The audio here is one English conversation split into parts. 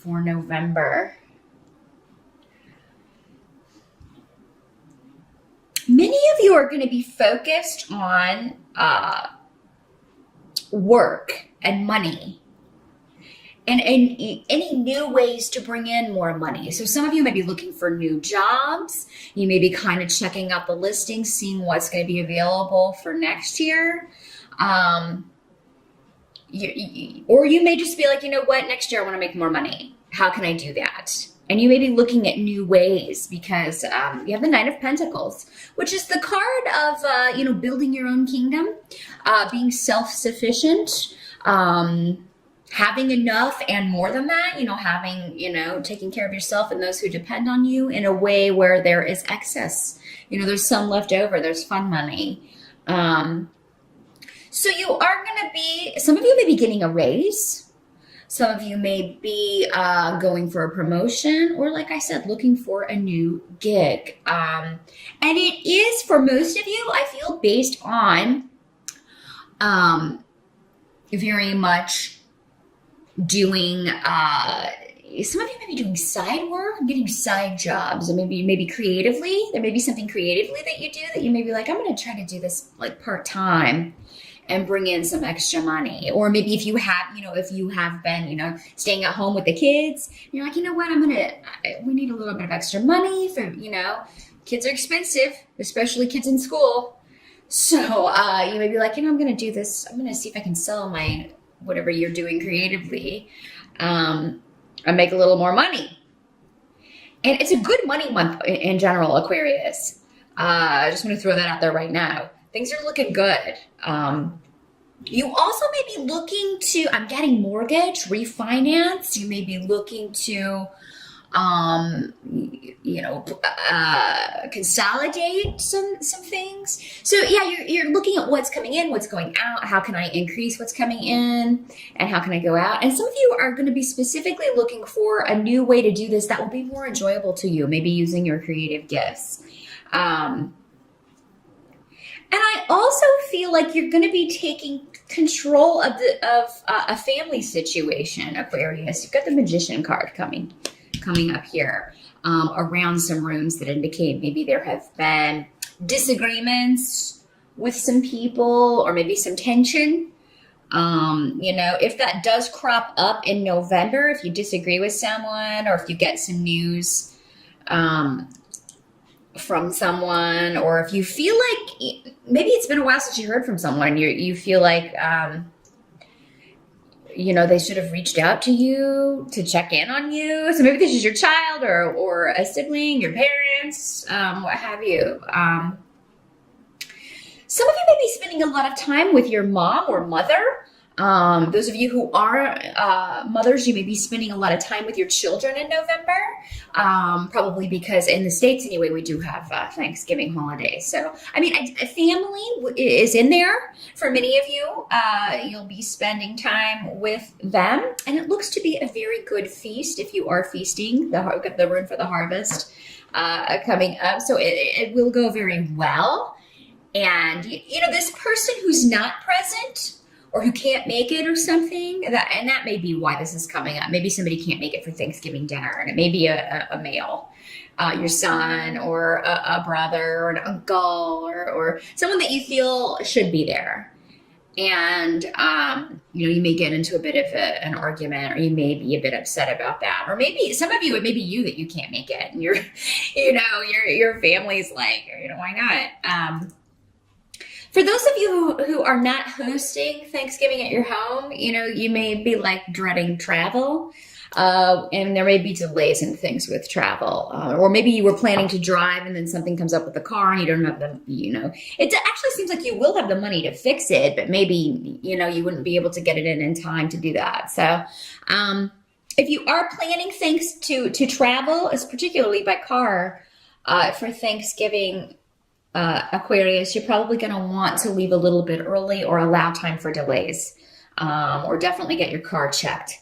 for November. Many of you are going to be focused on work and money and any new ways to bring in more money. So some of you may be looking for new jobs. You may be kind of checking out the listings, seeing what's going to be available for next year. Or you may just be like, you know what, next year I want to make more money. How can I do that? And you may be looking at new ways because you have the Nine of Pentacles, which is the card of, building your own kingdom, being self-sufficient, having enough and more than that, taking care of yourself and those who depend on you in a way where there is excess. There's some left over, there's fun money. So you are going to be, some of you may be getting a raise. Some of you may be going for a promotion or, like I said, looking for a new gig. And it is, for most of you, I feel, based on very much doing, some of you may be doing side work, getting side jobs, or maybe creatively. There may be something creatively that you do that you may be like, I'm going to try to do this like part-time and bring in some extra money. Or maybe if you have been, staying at home with the kids, you're like, you know what, we need a little bit of extra money for, kids are expensive, especially kids in school. So you may be like, I'm going to do this. I'm going to see if I can sell my, whatever you're doing creatively, and make a little more money. And it's a good money month in general, Aquarius. I just want to throw that out there right now. Things are looking good. You also may be looking to, I'm getting mortgage, refinance. You may be looking to, consolidate some things. So yeah, you're looking at what's coming in, what's going out. How can I increase what's coming in and how can I go out? And some of you are going to be specifically looking for a new way to do this that will be more enjoyable to you, maybe using your creative gifts. And I also feel like you're going to be taking control of a family situation, Aquarius. You've got the Magician card coming up here, around some runes that indicate maybe there have been disagreements with some people or maybe some tension. If that does crop up in November, if you disagree with someone or if you get some news from someone, or if you feel like maybe it's been a while since you heard from someone, you feel like they should have reached out to you to check in on you. So maybe this is your child or a sibling, your parents, what have you. Some of you may be spending a lot of time with your mom or mother. Those of you who are mothers, you may be spending a lot of time with your children in November, probably because in the States anyway, we do have Thanksgiving holiday. So, a family is in there for many of you. You'll be spending time with them, and it looks to be a very good feast if you are feasting. The rune for the harvest coming up, so it will go very well. And, this person who's not present or who can't make it or something, that may be why this is coming up. Maybe somebody can't make it for Thanksgiving dinner, and it may be a male, your son or a brother or an uncle or someone that you feel should be there. And, you may get into a bit of an argument, or you may be a bit upset about that. Or maybe some of you, it may be you that you can't make it. And your family's like, why not? For those of you who are not hosting Thanksgiving at your home, you may be like dreading travel, and there may be delays in things with travel, or maybe you were planning to drive and then something comes up with the car and you don't have the, it actually seems like you will have the money to fix it, but maybe, you wouldn't be able to get it in time to do that. So, if you are planning things to travel, it's particularly by car, for Thanksgiving, Aquarius, you're probably going to want to leave a little bit early or allow time for delays, or definitely get your car checked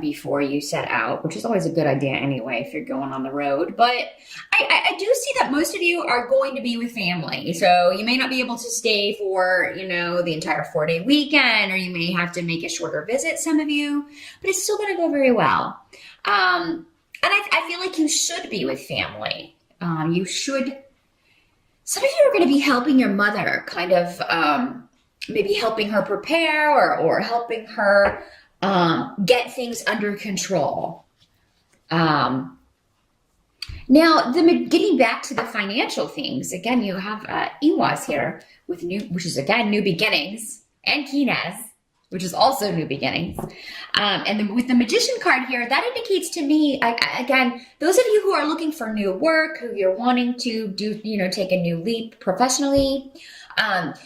before you set out, which is always a good idea anyway if you're going on the road. But I do see that most of you are going to be with family, so you may not be able to stay for the entire 4-day weekend, or you may have to make a shorter visit, some of you, but it's still going to go very well. And I feel like you should be with family. You should. Some of you are going to be helping your mother, kind of maybe helping her prepare or helping her get things under control. Now, getting back to the financial things, again, you have Iwas here with which is again new beginnings, and Kinez, which is also new beginnings. And then with the Magician card here, that indicates to me, again, those of you who are looking for new work, who you're wanting to do, take a new leap professionally,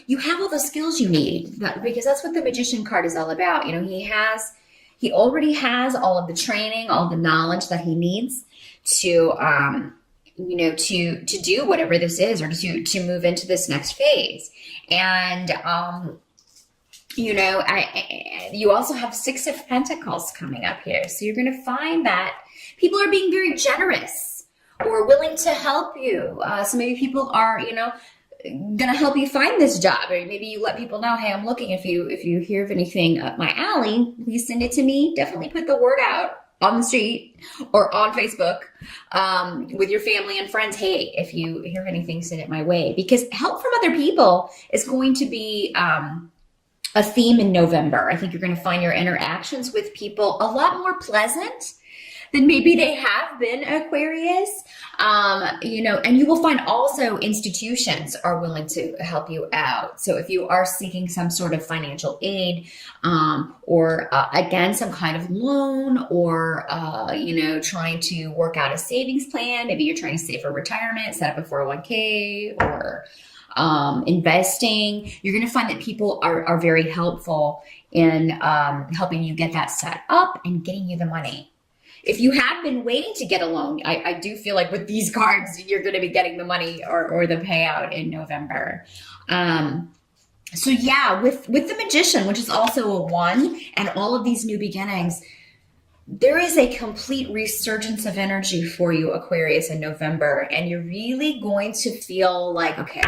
you have all the skills you need, because that's what the Magician card is all about. He already has all of the training, all the knowledge that he needs to do whatever this is, or to move into this next phase. And you also have Six of Pentacles coming up here. So you're going to find that people are being very generous or willing to help you. So maybe people are, going to help you find this job, or maybe you let people know, hey, I'm looking. If you hear of anything up my alley, please send it to me. Definitely put the word out on the street or on Facebook with your family and friends. Hey, if you hear of anything, send it my way, because help from other people is going to be a theme in November. I think you're going to find your interactions with people a lot more pleasant than maybe they have been, Aquarius. And you will find also institutions are willing to help you out. So if you are seeking some sort of financial aid, or again, some kind of loan, or, trying to work out a savings plan, maybe you're trying to save for retirement, set up a 401k, or investing, you're going to find that people are very helpful in helping you get that set up and getting you the money. If you have been waiting to get a loan, I do feel like with these cards, you're going to be getting the money or the payout in November. So yeah, with the Magician, which is also a 1, and all of these new beginnings, there is a complete resurgence of energy for you, Aquarius, in November. And you're really going to feel like, okay,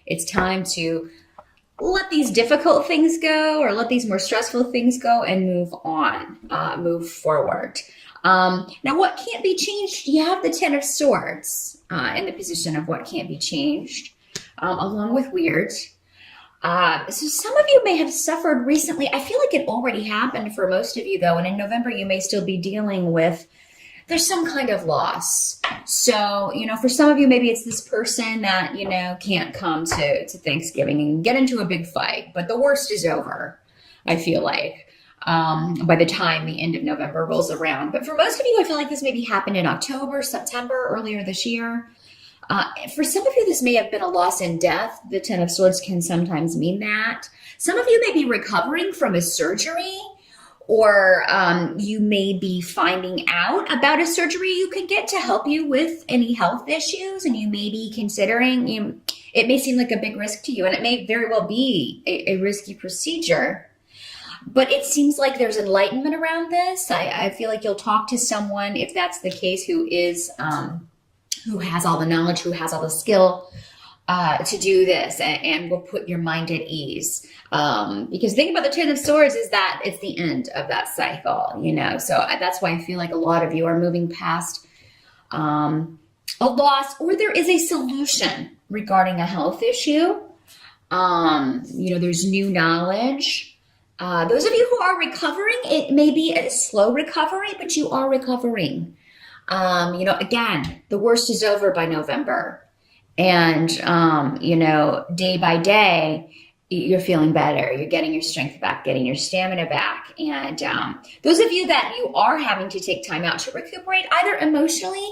it's time to let these difficult things go, or let these more stressful things go, and move on, move forward. Now, what can't be changed? You have the 10 of Swords in the position of what can't be changed, along with Weird. So some of you may have suffered recently. I feel like it already happened for most of you, though. And in November, you may still be dealing with, there's some kind of loss. So, for some of you, maybe it's this person that, can't come to Thanksgiving and get into a big fight. But the worst is over, I feel like. By the time the end of November rolls around. But for most of you, I feel like this maybe happened in October, September, earlier this year. For some of you, this may have been a loss in death. The 10 of Swords can sometimes mean that. Some of you may be recovering from a surgery, or you may be finding out about a surgery you could get to help you with any health issues, and you may be considering, it may seem like a big risk to you, and it may very well be a risky procedure. But it seems like there's enlightenment around this. I feel like you'll talk to someone, if that's the case, who has all the knowledge, who has all the skill to do this, and will put your mind at ease. Because the thing about the 10 of Swords is that it's the end of that cycle, So that's why I feel like a lot of you are moving past a loss, or there is a solution regarding a health issue. There's new knowledge. Those of you who are recovering, it may be a slow recovery, but you are recovering. Again, the worst is over by November. And, day by day, you're feeling better. You're getting your strength back, getting your stamina back. And those of you that you are having to take time out to recuperate, either emotionally,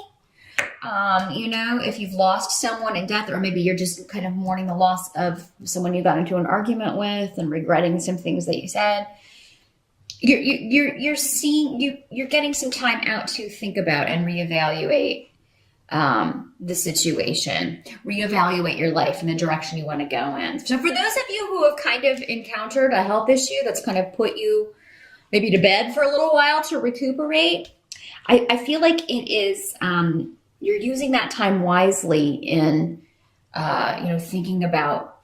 if you've lost someone in death, or maybe you're just kind of mourning the loss of someone you got into an argument with and regretting some things that you said, you're getting some time out to think about and reevaluate the situation, reevaluate your life and the direction you want to go in. So for those of you who have kind of encountered a health issue that's kind of put you maybe to bed for a little while to recuperate, I feel like it is, you're using that time wisely in, thinking about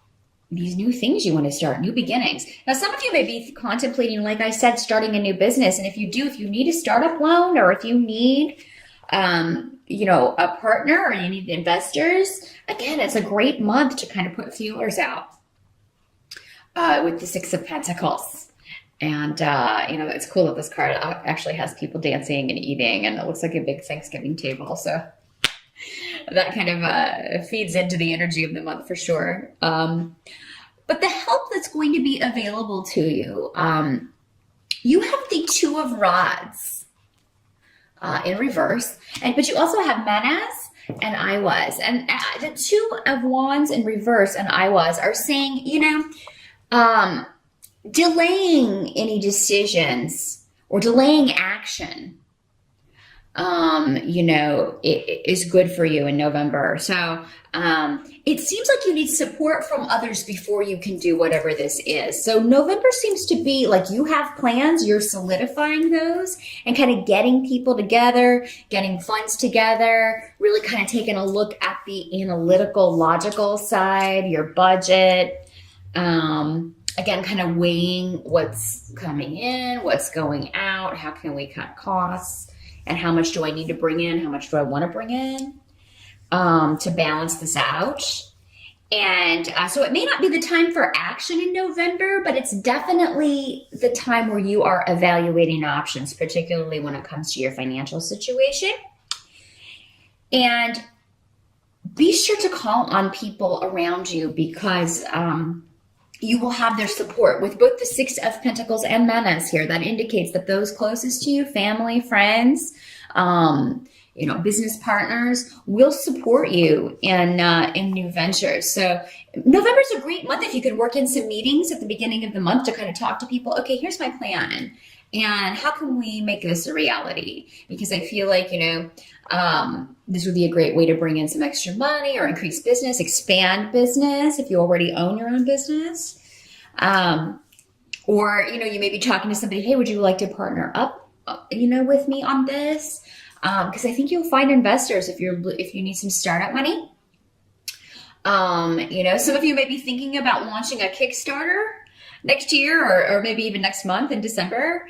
these new things you want to start, new beginnings. Now, some of you may be contemplating, like I said, starting a new business. And if you do, if you need a startup loan, or if you need, a partner, or you need investors, again, it's a great month to kind of put feelers out with the Six of Pentacles. And, it's cool that this card actually has people dancing and eating, and it looks like a big Thanksgiving table. So that kind of feeds into the energy of the month for sure. But the help that's going to be available to you, you have the Two of Rods in reverse, but you also have Menace and I Was. And the Two of Wands in reverse and I Was are saying, delaying any decisions or delaying action it is good for you in November. So it seems like you need support from others before you can do whatever this is. So November seems to be like you have plans, you're solidifying those and kind of getting people together, getting funds together, really kind of taking a look at the analytical, logical side, your budget. Again, kind of weighing what's coming in, what's going out, how can we cut costs, and how much do I need to bring in? How much do I want to bring in to balance this out? And so it may not be the time for action in November, but it's definitely the time where you are evaluating options, particularly when it comes to your financial situation. And be sure to call on people around you because you will have their support with both the Six of Pentacles and Menace here. That indicates that those closest to you, family, friends, business partners, will support you in new ventures. So November's a great month if you could work in some meetings at the beginning of the month to kind of talk to people. Okay, here's my plan. And how can we make this a reality? Because I feel like, this would be a great way to bring in some extra money or increase business, expand business if you already own your own business. Or, you may be talking to somebody, hey, would you like to partner up, with me on this? Because I think you'll find investors if you need some startup money. Some of you may be thinking about launching a Kickstarter next year or maybe even next month in December.